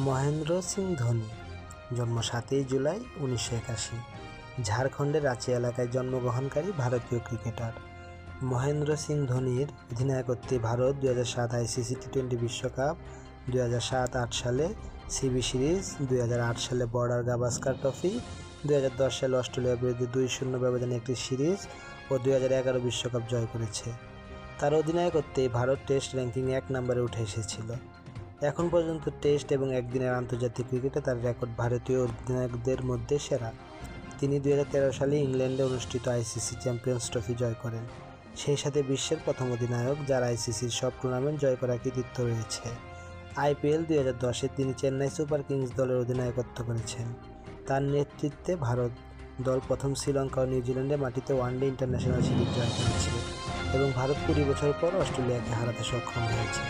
মহেন্দ্র সিং ধোনি জন্ম 7ই জুলাই 1981, ঝাড়খণ্ডের রাঁচি এলাকায় জন্মগ্রহণকারী ভারতীয় ক্রিকেটার। মহেন্দ্র সিং ধোনির অধিনায়কত্বে ভারত 2007 আইসিসি টি20 বিশ্বকাপ, 2007-8 সালে সিবি সিরিজ, 2008 সালে বর্ডার গাভাস্কার ট্রফি, 2010 সালে অস্ট্রেলিয়ার বিরুদ্ধে 2-0 ব্যবধানে একটি সিরিজ ও 2011 বিশ্বকাপ জয় করেছে। তার অধিনায়কত্বে ভারত টেস্ট র্যাঙ্কিং 1 নম্বরে উঠে এসেছিল। এখন পর্যন্ত টেস্ট এবং একদিনের আন্তর্জাতিক ক্রিকেটে তার রেকর্ড ভারতীয় অধিনায়কদের মধ্যে সেরা। তিনি 2013 সালে ইংল্যান্ডে অনুষ্ঠিত আইসিসি চ্যাম্পিয়ন্স ট্রফি জয় করেন, সেই সাথে বিশ্বের প্রথম অধিনায়ক যার আইসিসির সব টুর্নামেন্ট জয় করার কৃতিত্ব রয়েছে। আইপিএল 2010-এ তিনি চেন্নাই সুপার কিংস দলের অধিনায়কত্ব করেছেন। তার নেতৃত্বে ভারত দল প্রথম শ্রীলঙ্কা ও নিউজিল্যান্ডের মাটিতে ওয়ানডে ইন্টারন্যাশনাল সিরিজ জয় করেছে এবং ভারত 20 বছর পর অস্ট্রেলিয়াকে হারাতে সক্ষম হয়েছে।